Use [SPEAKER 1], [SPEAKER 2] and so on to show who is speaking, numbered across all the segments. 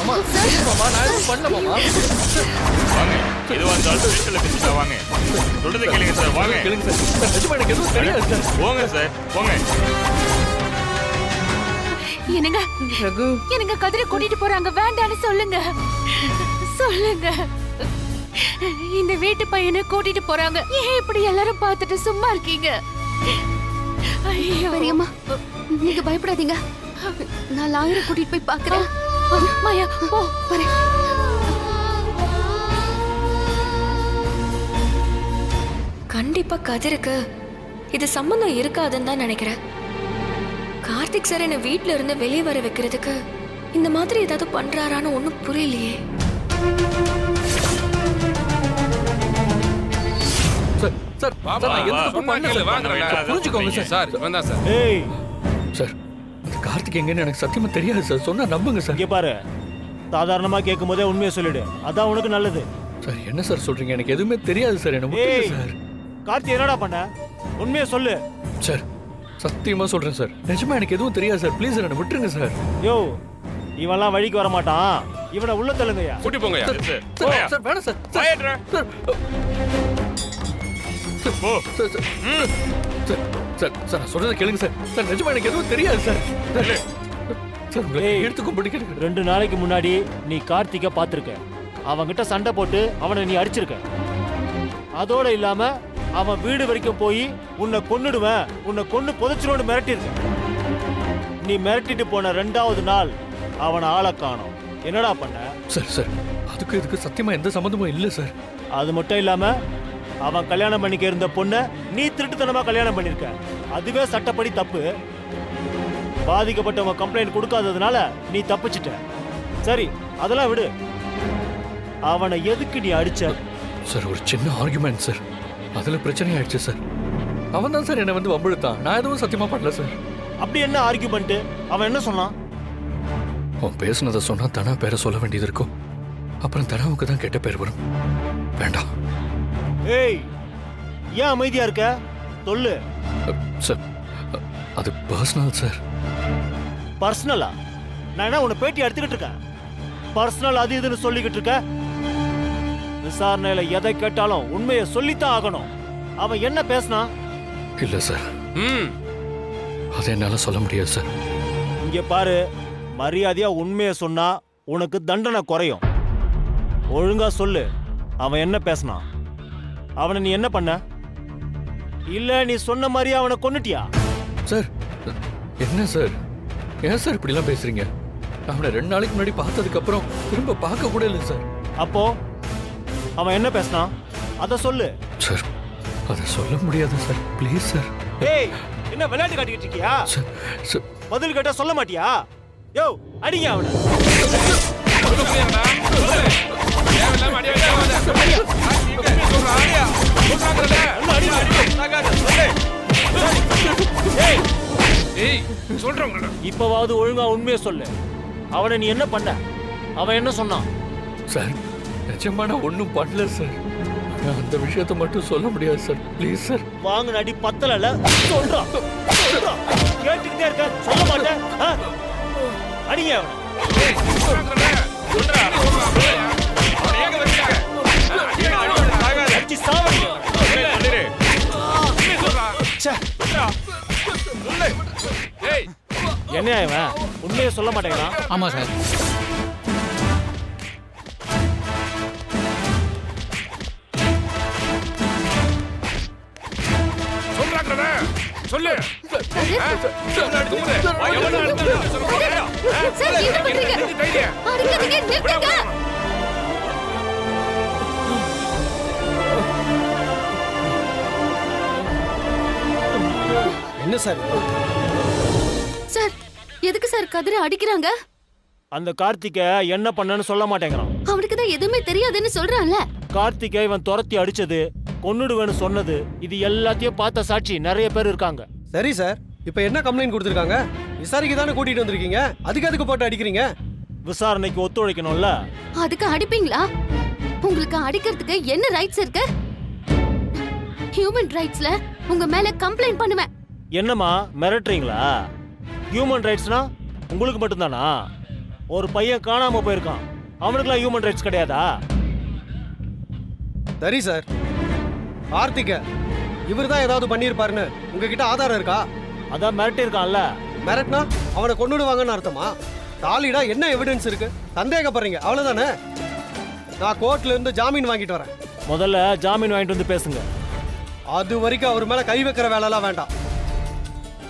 [SPEAKER 1] மாமா மாமா நான் எதுவும் பண்ணல மாமா.
[SPEAKER 2] வாங்க, எதுவா இருந்தாலும் ஸ்டேஷன்ல பேசிட்டா வாங்க. சொல்றதை கேளுங்க சார், வாங்க.
[SPEAKER 1] கேளுங்க சார். சார் நிஜமா எனக்கு எதுவும் தெரியாது சார்.
[SPEAKER 2] போங்க சார், போங்க.
[SPEAKER 3] என்னங்க
[SPEAKER 1] ரகு
[SPEAKER 3] என்னங்க கதிரை கூட்டிட்டு போறாங்க, வேண்டான்னு சொல்லுங்க. சொல்லுங்க. இந்த வீட்டு பையனை கூட்டிட்டு போறாங்க. ஏன் இப்படி எல்லாரும் பார்த்துட்டு சும்மா இருக்கீங்க? ஐயோ
[SPEAKER 4] பெரியம்மா, நீங்க பயப்படாதீங்க. நான் லாயரை கூட்டிட்டு போய் பாக்குறேன்.
[SPEAKER 3] மாயா போ.
[SPEAKER 4] வரேன்.
[SPEAKER 5] கண்டிப்பா கதிருக்கு இது சம்பந்தம் இருக்காதுன்னு தான் நினைக்கிறேன். கார்த்திக் சார் என்ன வீட்ல இருந்து வெளியே வர வைக்கிறதுக்கு இந்த மாதிரி ஏதாவது பண்றாரான்னு ஒன்னும் புரியலையே.
[SPEAKER 1] சார் சார் சார் நான் எந்த தப்பு பண்ணல. வாங்க புரிஞ்சுக்கோங்க சார்.
[SPEAKER 2] சார் இவன் தான் சார்.
[SPEAKER 6] ஏய்,
[SPEAKER 1] சார் அந்த கார்த்திக் எங்கன்னு எனக்கு சத்தியமா தெரியாது சார். சொன்னா நம்புங்க சார்.
[SPEAKER 6] இங்க பாரு, சாதாரணமா கேட்கும் போதே உண்மையை சொல்லிடு, அதான் உனக்கு நல்லது.
[SPEAKER 1] சார் என்ன சார் சொல்றீங்க? எனக்கு எதுவுமே தெரியாது சார். என்ன விட்டுருங்க
[SPEAKER 6] ஏய்,
[SPEAKER 1] சார்.
[SPEAKER 6] கார்த்தி என்னடா பண்ண? உண்மையை சொல்லு.
[SPEAKER 1] சார் சத்தியமா சொல்றேன் சார். நிஜமா எனக்கு எதுவும் தெரியாது சார். ப்ளீஸ் சார் என்ன விட்டுருங்க சார்.
[SPEAKER 6] யோ, இவன்லாம் வழிக்கு வர மாட்டான். இவனை உள்ள தள்ளுங்கய்யா.
[SPEAKER 2] கூட்டி போங்க.
[SPEAKER 1] சார் சார் வேணாம் சார்.
[SPEAKER 2] போயட்றா.
[SPEAKER 1] சார்
[SPEAKER 2] போ.
[SPEAKER 1] சார் சார் சார் சார் நான் சொல்றதை கேளுங்க சார். சார் நிஜமா எனக்கு எதுவும் தெரியாது சார். சார் உங்களை
[SPEAKER 6] ஏய்,
[SPEAKER 1] எடுத்துக்கும் பிடிக்கிறேன்.
[SPEAKER 6] 2 நாளைக்கு முன்னாடி நீ கார்த்திகை பார்த்திருக்க. அவன்கிட்ட சண்டை போட்டு அவனை நீ அடிச்சிருக்க. அதோட இல்லாம அவன் வீடு வரைக்கும் போய் உன்னை கொன்னுடுவேன், உன்னை கொன்னு புதைச்சிருவோன்னு மிரட்டியிருக்க. நீ மிரட்டிட்டு போன 2வது நாள் அவனை ஆளை காணோம். என்னடா பண்ண?
[SPEAKER 1] சார் சார் அதுக்கு இதுக்கு சத்தியமா எந்த சம்மந்தமும் இல்லை சார்.
[SPEAKER 6] அது மட்டும் இல்லாம அவன் கல்யாணம் பண்ணிக்க இருந்த பொண்ணை நீ திருட்டுத்தனமா கல்யாணம் பண்ணிருக்க. அதுவே சட்டப்படி தப்பு. பாதிக்கப்பட்டவங்க கம்ப்ளைண்ட் கொடுக்காததுனால நீ தப்பிச்சிட்ட. சரி, அதெல்லாம் விடு. அவனை எதுக்கு நீ அடிச்ச?
[SPEAKER 1] சார் ஒரு சின்ன ஆர்குமெண்ட் சார். அதுல பிரச்சனை ஆயிடுச்சு சார். அவன் தான் சார் என்னை வந்து வம்பிழுத்தான். நான் எதுவும் சத்தியமா பண்ணல சார்.
[SPEAKER 6] அப்படி என்ன ஆர்குமெண்ட்? அவன் என்ன சொன்னான்?
[SPEAKER 1] அவன் பேசுனதை சொன்னா தனா பேரை சொல்ல வேண்டியது இருக்கும். அப்புறம் தனாவுக்கு தான் கெட்ட பேர் வரும். வேண்டாம்.
[SPEAKER 6] ஏய், ஏன் அமைதியா இருக்க? சொல்லு.
[SPEAKER 1] சார் அது பர்சனல் சார்.
[SPEAKER 6] பர்சனலா? நான் என்ன உன்னை பேட்டி எடுத்துக்கிட்டு இருக்கேன்? பர்சனல் அது இதுன்னு சொல்லிக்கிட்டு இருக்க? விசாரணையில எதை கேட்டாலும் உண்மையை சொல்லித்தான் ஆகணும். அவன் என்ன பேசினா?
[SPEAKER 1] இல்ல சார், அதை என்னால சொல்ல முடியாது சார்.
[SPEAKER 6] இங்க பாரு, மரியாதையா உண்மையை சொன்னா உனக்கு தண்டனை குறையும். ஒழுங்கா சொல்லு, அவன் என்ன பேசினான்? அவனை நீ என்ன பண்ண? இல்ல நீ சொன்ன மாதிரி அவனை கொன்னுட்டியா?
[SPEAKER 1] சார் என்ன சார், ஏன் சார் இப்படி எல்லாம் பேசுறீங்க? அவனை 2 நாளைக்கு முன்னாடி பார்த்ததுக்கு அப்புறம் திரும்ப பார்க்க கூட இல்லை சார்.
[SPEAKER 6] அப்போ அவன் என்ன பேசினான்? அத சொல்லு.
[SPEAKER 1] சார் அதை சொல்ல முடியாது சார். Please sir.
[SPEAKER 6] ஏய், என்ன விளையாட்டு காட்டிக்கிட்டு இருக்கியா?
[SPEAKER 1] சார் சார்
[SPEAKER 6] பதில் கேட்டா சொல்ல மாட்டியா? யோ, அடிங்க அவனை. இப்பவாவது ஒழுங்கா உண்மையை சொல்லு. அவனை நீ என்ன பண்ண? அவன் என்ன சொன்னான்?
[SPEAKER 1] சார் நிஜமா நான் ஒன்றும் பண்ணல சார். நான் அந்த விஷயத்தை மட்டும் சொல்ல முடியாது சார். Please sir.
[SPEAKER 6] வாங்கின அடி பத்தல. சொல்றான் கேட்டுக்கிட்டே இருக்க, சொல்ல மாட்டேன். அடிங்க அவனை. அடிச்சு சாவடிங்க. என்ன இவன் உண்மையை சொல்ல மாட்டேங்கிறான்?
[SPEAKER 7] ஆமா சார்.
[SPEAKER 2] சொல்லு.
[SPEAKER 4] சார், என்ன பண்றீங்க? அடிக்காதீங்க, நிறுத்துங்க.
[SPEAKER 6] என்ன சார்?
[SPEAKER 4] சார், எதுக்கு சார் கதிரை அடிக்கிறாங்க?
[SPEAKER 6] அந்த கார்த்திகை என்ன பண்ணன்னு சொல்ல மாட்டேங்கிறான்.
[SPEAKER 4] அவனுக்கு தான் எதுவுமே தெரியாதுன்னு சொல்றான்ல.
[SPEAKER 6] கார்த்திகை இவன் துரத்தி அடிச்சது, கொன்னுடுவேன்னு சொன்னது, இது எல்லாத்தையும் பார்த்த சாட்சி நிறைய பேர் இருக்காங்க.
[SPEAKER 8] சரி சார், இப்போ என்ன கம்ப்ளைண்ட் கொடுத்துருக்காங்க? விசாரிக்க தானே கூட்டிட்டு வந்திருக்கீங்க, அதுக்கு போட்டு அடிக்கிறீங்க?
[SPEAKER 6] விசாரணைக்கு ஒத்துழைக்கணும்ல.
[SPEAKER 4] அதுக்கு அடிப்பீங்களா? உங்களுக்கு அடிக்கிறதுக்கு என்ன ரைட்ஸ் இருக்கு? ஹியூமன் ரைட்ஸ்ல உங்க மேல கம்ப்ளைண்ட் பண்ணுவேன்.
[SPEAKER 6] என்னம்மா மிரட்டுறீங்களா? ஹியூமன் ரைட்ஸ்னா உங்களுக்கு மட்டும்தானா? ஒரு பையன் காணாம போயிருக்கான், அவனுக்குலாம் ஹியூமன் ரைட்ஸ் கிடையாதா?
[SPEAKER 8] சரி சார், கார்த்திக இவர் தான் ஏதாவது பண்ணியிருப்பாருன்னு உங்ககிட்ட ஆதாரம் இருக்கா?
[SPEAKER 6] அதான் மிரட்டியிருக்கான்ல.
[SPEAKER 8] மிரட்னா அவனை கொன்னுடுவாங்கன்னு அர்த்தமா? தாலிடா என்ன எவிடன்ஸ் இருக்கு? சந்தேகப்படுறீங்க அவ்வளவுதானே? நான் கோர்ட்ல இருந்து ஜாமீன் வாங்கிட்டு வரேன்.
[SPEAKER 6] முதல்ல ஜாமீன் வாங்கிட்டு வந்து பேசுங்க.
[SPEAKER 8] அது வரைக்கும் அவர் மேல கை வைக்கிற வேலைலாம் வேண்டாம்.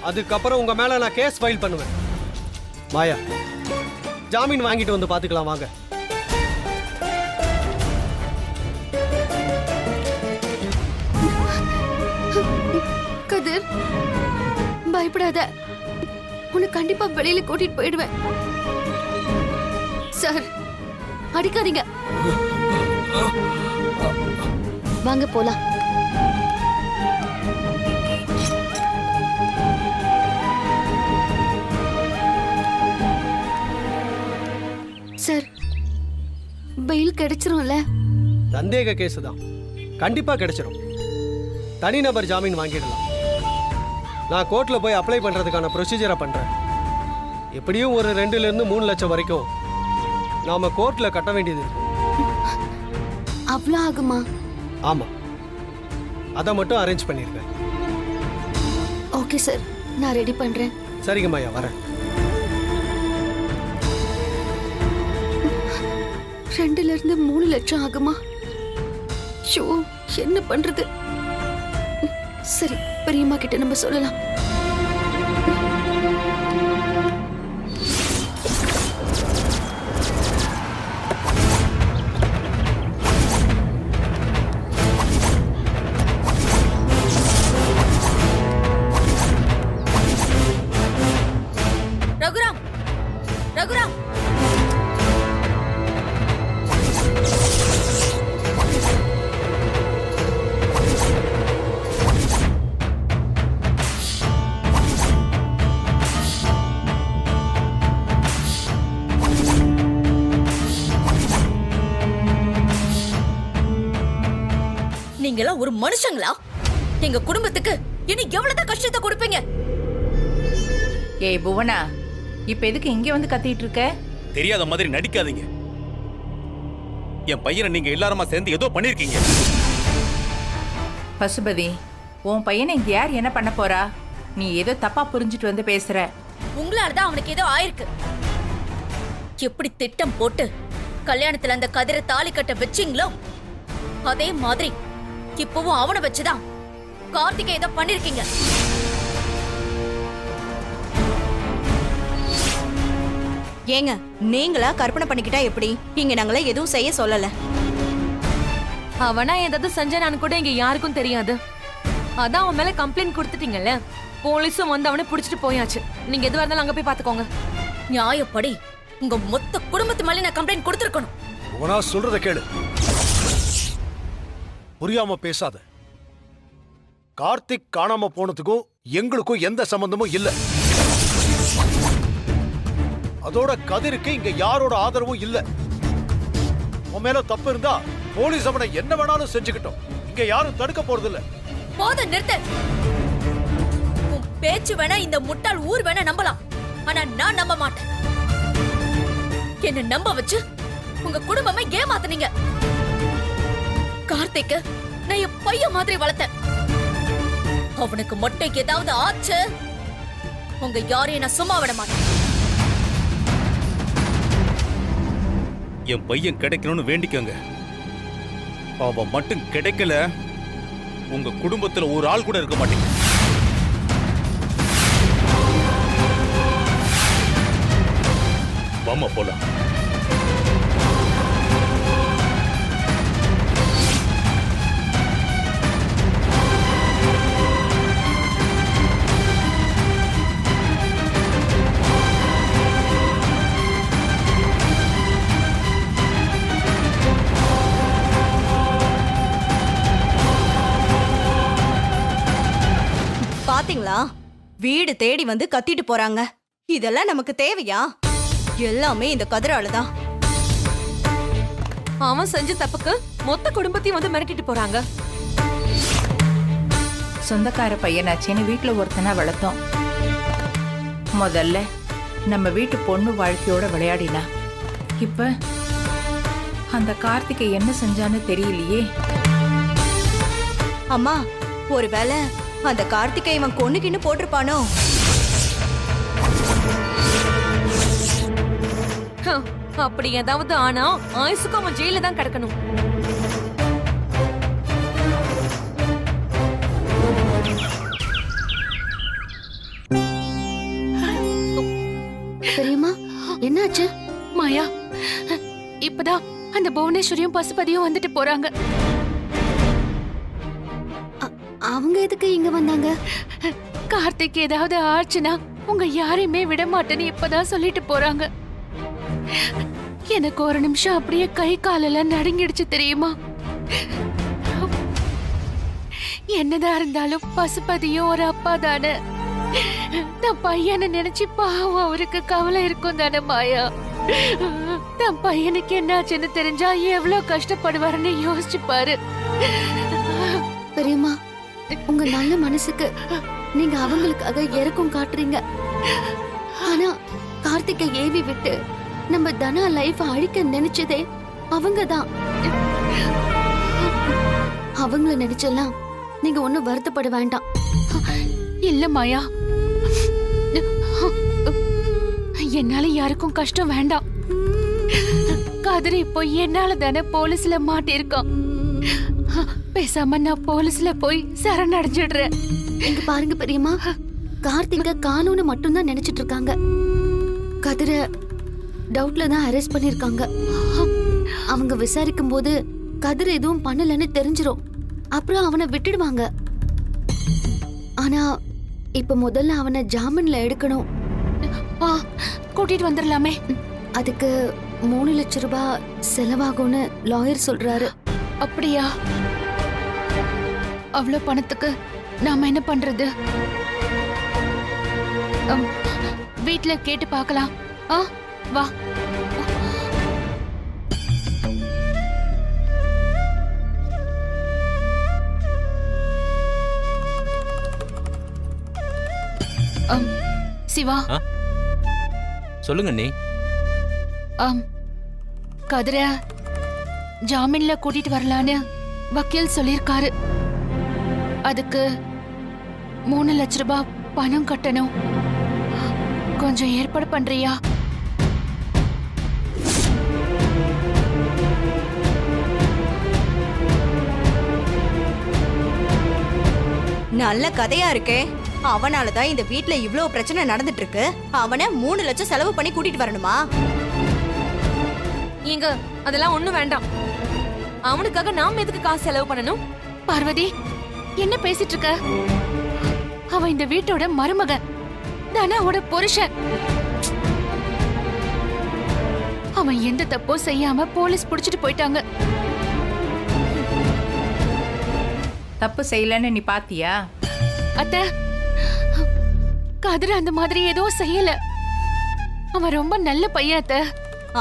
[SPEAKER 8] அதுக்கப்புறம் உங்க மேல நான் கேஸ் ஃபைல் பண்ணுவேன். மாயா, ஜாமீன் வாங்கிட்டு வந்து பாத்துக்கலாம் வாங்க.
[SPEAKER 4] கதிர், பயப்படாத. உன்னை கண்டிப்பா வெளியில கூட்டிட்டு போயிடுவேன். சார், அடிக்காதீங்க. வாங்க போலாம். சார், பெயில் கிடைச்சிரும்ல?
[SPEAKER 8] சந்தேக கேஸ் தான், கண்டிப்பா கிடைச்சிடும். தனிநபர் ஜாமீன் வாங்கிடலாம். நான் கோர்ட்ல போய் அப்ளை பண்றதுக்கான ப்ரொசீஜரை பண்றேன். எப்படியும் ஒரு 2 ல இருந்து 3 லட்சம் வரைக்கும் நாம கோர்ட்ல கட்ட வேண்டியது இருக்கு.
[SPEAKER 4] அவ்வளோ ஆகுமா?
[SPEAKER 8] ஆமா, அதை மட்டும் அரேஞ்ச் பண்ணிருக்கேன்.
[SPEAKER 4] ஓகே சார், நான் ரெடி பண்றேன்.
[SPEAKER 8] சரிங்க மாயா, வரேன்.
[SPEAKER 4] 2 ல இருந்து 3 லட்சம் ஆகுமா? ஷோ, என்ன பண்றது? சரி, பெரியம்மா கிட்ட நம்ம சொல்லலாம்.
[SPEAKER 5] ரகுராம், ரகுராம், நீங்களாம் ஒரு மனுஷங்களா? எங்க குடும்பத்துக்கு இன்னும் எவ்வளவுதான் கஷ்டத்தை கொடுப்பீங்க?
[SPEAKER 7] ஏய் புவனா, இப்ப எதுக்கு இங்க வந்து கத்திட்டு இருக்க?
[SPEAKER 2] தெரியாத மாதிரி நடிக்காதீங்க. என் பையனை நீங்க எல்லாருமா சேர்ந்து ஏதோ பண்ணிருக்கீங்க.
[SPEAKER 7] பசுபதி, உன் பையனை இங்க யார் என்ன பண்ண போறா? நீ ஏதோ தப்பா புரிஞ்சுட்டு வந்து பேசுற.
[SPEAKER 5] உங்களாலதான் அவனுக்கு ஏதோ ஆயிருக்கு. எப்படி திட்டம் போட்டு கல்யாணத்துல அந்த கதிரை தாலி கட்ட வச்சீங்களோ, அதே மாதிரி இப்பவும் அவனை வச்சுதான் கார்த்திகை ஏதோ பண்ணிருக்கீங்க.
[SPEAKER 9] ஏங்க, நீங்களா கற்பனை பண்ணிக்கிட்டா எப்படி? இங்க நாங்களே எதுவும் செய்ய சொல்லல.
[SPEAKER 3] அவனா ஏதாவது செஞ்சானு கூட இங்க யாருக்கும் தெரியாது. அதான் அவன் மேல கம்ப்ளைண்ட் கொடுத்துட்டீங்கல்ல, போலீஸும் வந்து அவனை புடிச்சிட்டு போயாச்சு. நீங்க எதுவா இருந்தாலும் அங்க போய் பாத்துக்கோங்க.
[SPEAKER 5] நியாயப்படி உங்க மொத்த குடும்பத்து மேல நான் கம்ப்ளைண்ட் கொடுத்திருக்கணும்.
[SPEAKER 10] உனா சொல்றத கேளு, புரியாம பேசாத. கார்த்திக் காணாம போனதுக்கும் எங்களுக்கும் எந்த சம்பந்தமும் இல்ல. அதோட கதிருக்கு இங்க யாரோட ஆதரவும் இல்ல. உன் மேல தப்பு இருந்தா போலீஸ் அவனை என்ன வேணாலும் செஞ்சுக்கிட்டோம். இங்க யாரும் தடுக்க போறது இல்ல.
[SPEAKER 5] போதும், நிறுத்து. உன் பேச்சு வேணா இந்த முட்டாள் ஊர் வேணா நம்பலாம், ஆனா நான் நம்ப மாட்டேன். என்ன நம்ப வச்சு உங்க குடும்பமே ஏமாத்துனீங்க. கார்த்திக் நான் என் பையன் மாதிரி வளர்த்தேன். அவனுக்கு மட்டும் ஏதாவது ஆச்சு, உங்க யாரையும் நான் சும்மா விட மாட்டேன்.
[SPEAKER 2] என் பையன் கிடைக்கணும்னு வேண்டிக்கோங்க. அவன் மட்டும் கிடைக்கல, உங்க குடும்பத்துல ஒரு ஆள் கூட இருக்க மாட்டீங்க. வாமா போலாம்.
[SPEAKER 9] பாத்தீங்களா, வீடு தேடி வந்து கத்திட்டு போறாங்க. இதெல்லாம் நமக்கு தேவையா? எல்லாமே இந்த கதிரால தான்.
[SPEAKER 3] அவன் செஞ்ச தப்புக்கு மொத்த குடும்பத்தையும் வந்து மிரட்டிட்டு போறாங்க.
[SPEAKER 7] சொந்தக்கார பையனாச்சேன்னு வீட்டுல ஒருத்தனா வளர்த்தோம். முதல்ல நம்ம வீட்டு பொண்ணு வாழ்க்கையோட விளையாடினா இப்ப அந்த கார்த்திகை என்ன செஞ்சான்னு தெரியலையே.
[SPEAKER 9] அம்மா, ஒருவேளை அந்த கார்த்திகை இவன் கொன்னுக்கின்னு போட்டிருப்பானோ?
[SPEAKER 5] அப்படி ஏதாவது ஆனா ஆயுசுக்கு அவன் ஜெயில தான் கிடக்கணும்.
[SPEAKER 4] பெரியம்மா என்னாச்சு?
[SPEAKER 3] மாயா, இப்பதான் அந்த புவனேஸ்வரியும் பசுபதியும் வந்துட்டு போறாங்க.
[SPEAKER 4] அவங்க எதுக்கு இங்க வந்தாங்க?
[SPEAKER 3] கார்த்திக் ஏதாவது ஆச்சுன்னா உங்க யாரையுமே விட மாட்டேன்னு இப்பதான் சொல்லிட்டு போறாங்க. எனக்கு ஒரு நிமிஷம் அப்படியே கை காலெல்லாம் நடுங்கிடுச்சு தெரியுமா? என்னதான் இருந்தாலும் பசுபதியும் ஒரு அப்பா தானே. தன் பையனை நினைச்சு பாவம் அவருக்கு கவலை இருக்கும் தானே மாயா. தன் பையனுக்கு என்னாச்சுன்னு தெரிஞ்சா எவ்வளவு கஷ்டப்படுவாருன்னு யோசிச்சு பாரு.
[SPEAKER 4] பெரியம்மா, உங்க நல்ல மனசுக்கு நீங்க அவங்களுக்காக இறக்கம் காட்டுறீங்க. ஆனா கார்த்திகை ஏவி விட்டு நம்ம தனா லைஃப் அழிக்க நினைச்சதே அவங்கதான். அவங்கள நினைச்செல்லாம் நீங்க ஒண்ணும் வருத்தப்பட வேண்டாம்.
[SPEAKER 3] இல்ல மாயா, என்னால யாருக்கும் கஷ்டம் வேண்டாம். கதிரி இப்போ என்னால தானே போலீஸ்ல மாட்டிருக்கான். பேசாம நான் போலீஸ்ல போய் சரணடைஞ்சிடுறேன்.
[SPEAKER 4] இங்க பாருங்க பெரியம்மா, கார்த்திகை காணும்னு மட்டும்தான் நினைச்சிட்டு இருக்காங்க. கதிர டவுட்ல தான் அரெஸ்ட் பண்ணிருக்காங்க. அவங்க விசாரிக்கும் போது கதிர எதுவும் பண்ணலன்னு தெரிஞ்சிரும். அப்புறம் அவனை விட்டுடுவாங்க. ஆனா இப்ப முதல்ல அவனை ஜாமீன்ல எடுக்கணும்.
[SPEAKER 3] கூட்டிட்டு வந்துடலாமே.
[SPEAKER 4] அதுக்கு 3 லட்சம் ரூபாய் செலவாகும்னு லாயர் சொல்றாரு.
[SPEAKER 3] அப்படியா? அவ்வளவு பணத்துக்கு நாம என்ன பண்றது? வீட்ல கேட்டு பார்க்கலாம். வா. சிவா,
[SPEAKER 11] சொல்லுங்க நீ.
[SPEAKER 3] கதிர ஜாமீன்ல கூட்டிட்டு வரலான்னு வக்கீல் சொல்லிருக்காரு. அதுக்கு 3 லட்சம் ரூபாய் பணம் கட்டணும். கொஞ்சம் ஏற்பாடு பண்றியா?
[SPEAKER 9] நல்ல கதையா இருக்கே. அவனாலதான் இந்த வீட்ல இவ்ளோ பிரச்சனை நடந்துட்டு இருக்கு. அவனை 3 லட்சம் செலவு பண்ணி கூட்டிட்டு வரணுமா?
[SPEAKER 5] ஏங்க, அதெல்லாம் ஒண்ணும் வேண்டாம். அவனுக்காக நாம எதுக்கு காசு செலவு பண்ணணும்?
[SPEAKER 3] பார்வதி, என்ன பேசிட்டு இருக்க? அவன் இந்த வீட்டோட மருமகன், தனாவோட புருஷன். அவன் எந்த தப்பும் செய்யாம போலீஸ் புடிச்சிட்டு போயிட்டாங்க.
[SPEAKER 7] தப்பு செய்யலன்னு நீ பாத்தியா?
[SPEAKER 3] அத்தை, கதிர அந்த மாதிரி எதுவும் செய்யல. அவன் ரொம்ப நல்ல பையன் அத்தை.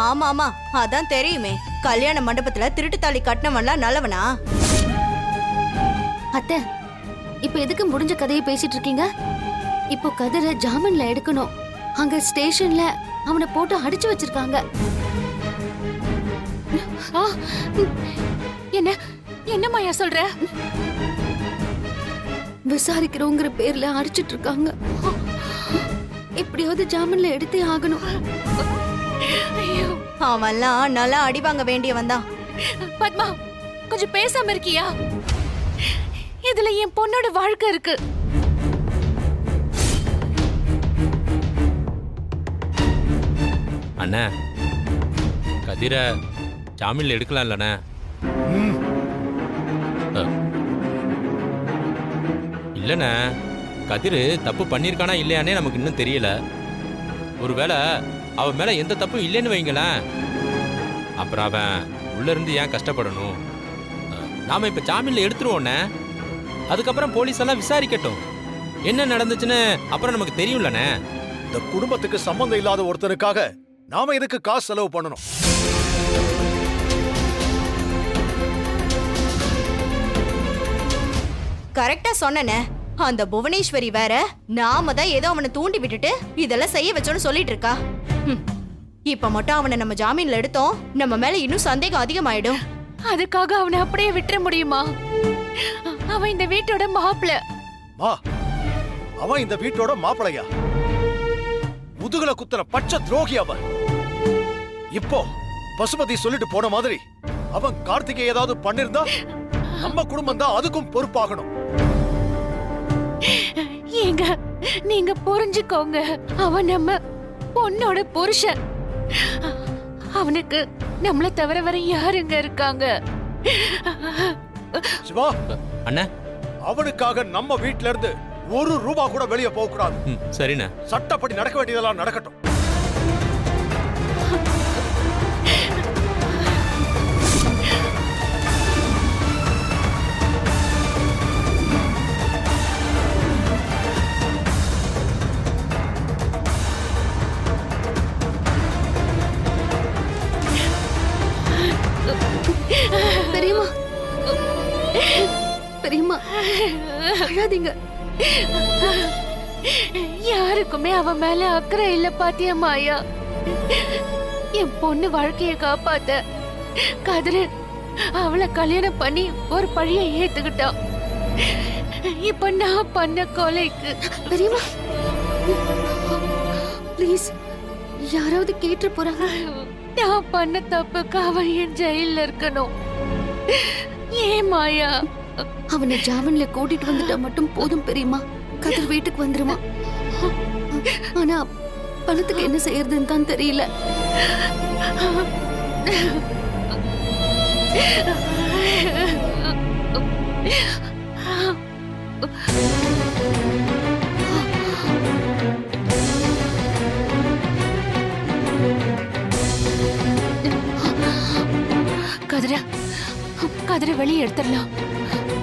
[SPEAKER 9] ஆமா ஆமா, அதான் தெரியுமே. கல்யாண மண்டபத்துல திருட்டு தாலி கட்டினவன்லாம் நல்லவனா?
[SPEAKER 4] அத்தை, இப்ப எதுக்கு முடிஞ்ச கதையை பேசிட்டு இருக்கீங்க? இப்போ கதிர ஜாமீன்ல எடுக்கணும். அங்க ஸ்டேஷன்ல அவனை போட்டு அடிச்சு வச்சிருக்காங்க.
[SPEAKER 3] என்ன என்ன மாயா சொல்ற?
[SPEAKER 4] விசாரிக்கிறோங்கிற பேர்ல அடிச்சிட்டு இருக்காங்க. எப்படியாவது ஜாமீன்ல எடுத்தே ஆகணும்.
[SPEAKER 9] அவன்லாம் நல்லா அடி வாங்க வேண்டியவன் தான்.
[SPEAKER 3] பத்மா, கொஞ்சம் பேசாம இருக்கியா? இதுல என் பொண்ணோட வாழ்க்கை இருக்கு.
[SPEAKER 11] அண்ணா, கதிர ஜாமீன்ல எடுக்கலாம் இல்லண்ணே? இல்லண்ணே, கதிர் தப்பு பண்ணியிருக்கானா இல்லையானே நமக்கு இன்னும் தெரியல. ஒருவேளை அவன் மேல எந்த தப்பும் இல்லைன்னு வைங்களேன், அப்புறம் அவன் உள்ள இருந்து ஏன் கஷ்டப்படணும்? நாம இப்ப ஜாமீன்ல எடுத்துருவோண்ணே. அதுக்கப்புறம் போலீஸ் எல்லாம் விசாரிக்கட்டும், என்ன நடந்துச்சுன்னு அப்புறம் நமக்கு தெரியும்லண்ணே.
[SPEAKER 10] இந்த குடும்பத்துக்கு சம்பந்தம் இல்லாத ஒருத்தனுக்காக நாம எதுக்கு காசு செலவு பண்ணணும்?
[SPEAKER 9] கரெக்டா சொன்னனே. அந்த புவனேஸ்வரி வேற நாம தான் ஏதோ அவனை தூண்டி விட்டுட்டு இதெல்லாம் செய்ய வச்சோன்னு சொல்லிட்டு இருக்கா. இப்ப மட்டும் அவனை நம்ம ஜாமீன்ல எடுத்தோம், நம்ம மேல இன்னும் சந்தேகம் அதிகமாயிடும்.
[SPEAKER 3] அதுக்காக அவனை அப்படியே விட்டுற முடியுமா? அவன் இந்த வீட்டோட மாப்பிள்ள.
[SPEAKER 10] மா, அவன் இந்த வீட்டோட மாப்பிளையா? முதுகுல குத்துற பச்சை துரோகி அவன். இப்போ பசுபதி சொல்லிட்டு போன மாதிரி அவன் கார்த்திகை ஏதாவது பண்ணிருந்தா நம்ம குடும்பம் தான் அதுக்கும் பொறுப்பாகணும்.
[SPEAKER 3] ஏங்க நீங்க புரிஞ்சுக்கோங்க, அவன் நம்ம பொண்ணோட புருஷன். அவனுக்கு நம்மள தவிர வேற யாருங்க இருக்காங்க?
[SPEAKER 10] சிவா
[SPEAKER 11] அண்ணா,
[SPEAKER 10] அவனுக்காக நம்ம வீட்ல இருந்து ஒரு ரூபா கூட வெளியே போக கூடாது.
[SPEAKER 11] சரிண்ணா.
[SPEAKER 10] சட்டப்படி நடக்க வேண்டியதெல்லாம் நடக்கட்டும்.
[SPEAKER 4] பெரியம்மா, பெரியம்மா அழாதீங்க.
[SPEAKER 3] யாருக்குமே அவன் மேல அக்கறை இல்ல பாத்தியா மாயா? என் பொண்ணு வாழ்க்கைய காப்பாத்த கதிரு அவளை கல்யாணம் பண்ணி ஒரு பழிய ஏத்துக்கிட்டான். இப்ப நான் பண்ண கொலைக்கு
[SPEAKER 4] பெரியம்மா ப்ளீஸ், யாராவது கேட்டு போறாங்க.
[SPEAKER 3] நான் பண்ண தப்புக்கு அவன் என் ஜெயில இருக்கணும். ஏன் மாயா?
[SPEAKER 4] அவனை ஜாமீன்ல கூட்டிட்டு வந்துட்டா மட்டும் போதும் பெரியம்மா. கதிர் வீட்டுக்கு வந்துருமா. ஆனா பணத்துக்கு என்ன செய்யறதுன்னு தான் தெரியல.
[SPEAKER 3] கதிர கதிர வெளியே எடுத்துடலாம்.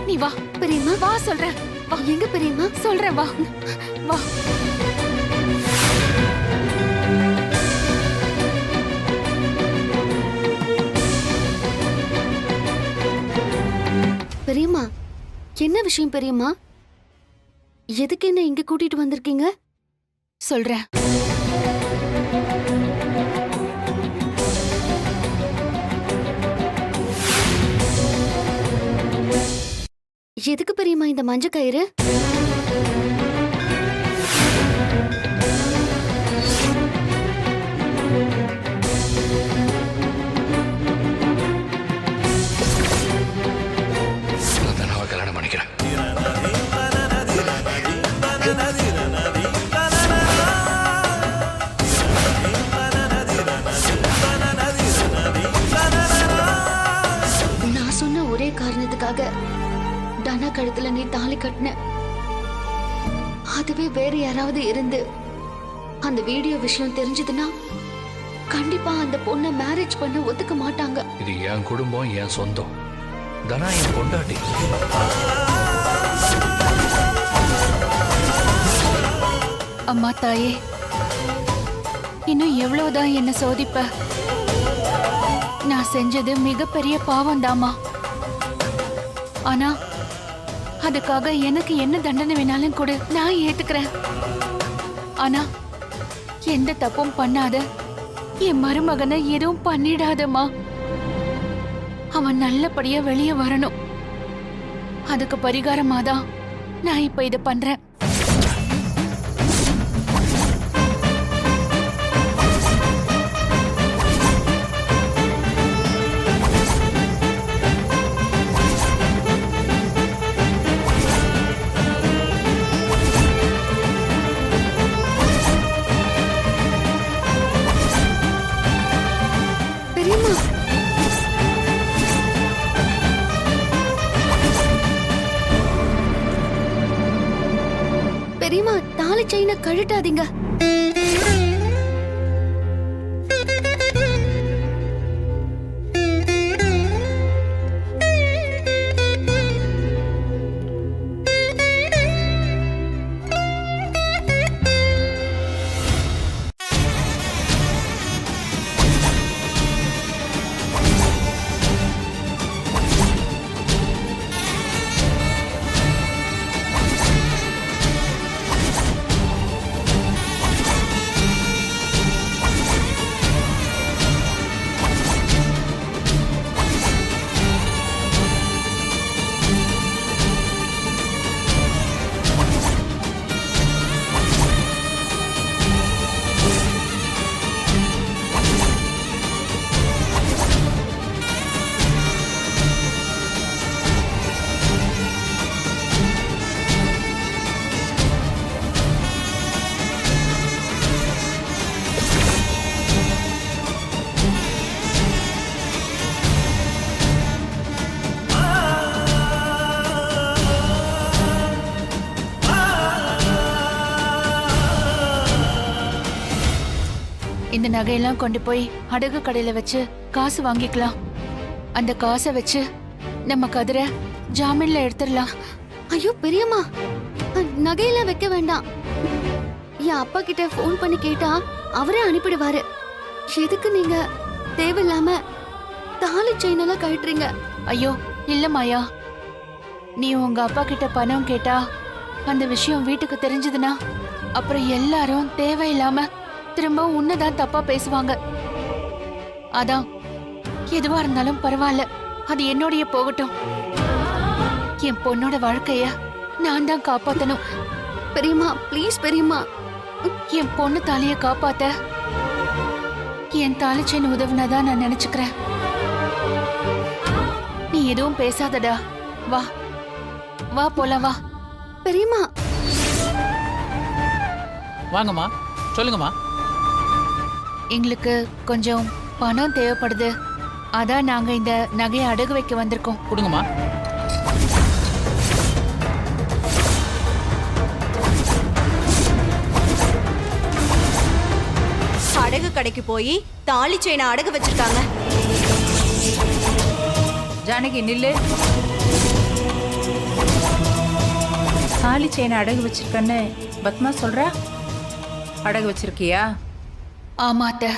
[SPEAKER 3] நீ வா
[SPEAKER 4] பெரியம்மா.
[SPEAKER 3] வா சொல்றேன். வா.
[SPEAKER 4] எங்க பெரியம்மா?
[SPEAKER 3] சொல்றேன் வா வா.
[SPEAKER 4] பெரியம்மா என்ன விஷயம் பெரியம்மா? எதுக்கு என்ன இங்க கூட்டிட்டு வந்திருக்கீங்க?
[SPEAKER 3] சொல்றேன்.
[SPEAKER 4] எதுக்கு பெரியம்மா இந்த மஞ்ச கயிறு?
[SPEAKER 1] நான் கல்யாணம் பண்ணிக்கிறேன்.
[SPEAKER 4] நான் சொன்ன ஒரே காரணத்துக்காக தனா கழுத்துல நீ தாலி கட்டின. அதுவே வேற யாராவது இருந்து அந்த வீடியோ விஷயம் தெரிஞ்சதுன்னா கண்டிப்பா அந்த பொண்ணை மேரேஜ் பண்ண ஒத்துக்க மாட்டாங்க.
[SPEAKER 1] இது என் குடும்பம், என் சொந்தம். தனா என் பொண்டாட்டி.
[SPEAKER 3] அம்மா தாயே, இன்னும் எவ்வளவுதான் என்ன சோதிப்ப? நான் செஞ்சது மிகப்பெரிய பாவம் தாமா. ஆனா அதுக்காக எனக்கு என்ன தண்டனை வேணாலும் கொடு, நான் ஏத்துக்கிறேன். ஆனா எந்த தப்பும் பண்ணாத என் மருமகனை எதுவும் பண்ணிடாதம்மா. அவன் நல்லபடியா வெளியே வரணும். அதுக்கு பரிகாரமாதான் நான் இப்ப இத பண்றேன்.
[SPEAKER 4] பெரியம்மா தாலி செயினை கழட்டாதீங்க.
[SPEAKER 3] நகையெல்லாம் கொண்டு போய் அடகு கடையில வச்சு காசு வாங்கிக்கலாம். அந்த காசை வச்சு நம்ம கதிரை ஜாமீன்ல எடுத்துடலாம்.
[SPEAKER 4] ஐயோ பெரியம்மா, நகையெல்லாம் வைக்க வேண்டாம். என் அப்பா கிட்ட ஃபோன் பண்ணி கேட்டா அவரே அனுப்பிடுவாரு. எதுக்கு நீங்க தேவையில்லாம தாலி செயின் எல்லாம் கழட்டுறீங்க?
[SPEAKER 3] ஐயோ இல்ல மாயா, நீ உங்க அப்பா கிட்ட பணம் கேட்டா அந்த விஷயம் வீட்டுக்கு தெரிஞ்சதுன்னா அப்புறம் எல்லாரும் தேவையில்லாம திரும்ப உன்னதான் தப்பா பேசுவாங்க. அதான் எதுவா இருந்தாலும் பரவாயில்ல, அது என்னோடய போகட்டும். என் பொண்ணோட வாழ்க்கைய நான் தான் காப்பாத்தணும்.
[SPEAKER 4] பெரியம்மா ப்ளீஸ் பெரியம்மா,
[SPEAKER 3] என் பொண்ணு தாலிய காப்பாத்த என் தாலி செயின் உதவுனதா நான் நினைச்சுக்கிறேன். நீ எதுவும் பேசாதடா, வா வா போலாம் வா.
[SPEAKER 4] பெரியம்மா
[SPEAKER 12] வாங்கம்மா, சொல்லுங்கம்மா.
[SPEAKER 3] எங்களுக்கு கொஞ்சம் பணம் தேவைப்படுது, அதான் நாங்க இந்த நகையை அடகு வைக்க வந்திருக்கோம்.
[SPEAKER 12] கொடுங்கம்மா.
[SPEAKER 9] அடகு கடைக்கு போய் தாலி செயினை அடகு வச்சிருக்காங்க.
[SPEAKER 7] ஜானகி நில்லு. தாலி செயினை அடகு வச்சிருக்கன்னு பத்மா சொல்றா. அடகு வச்சிருக்கியா?
[SPEAKER 3] ஆமா அத்தை.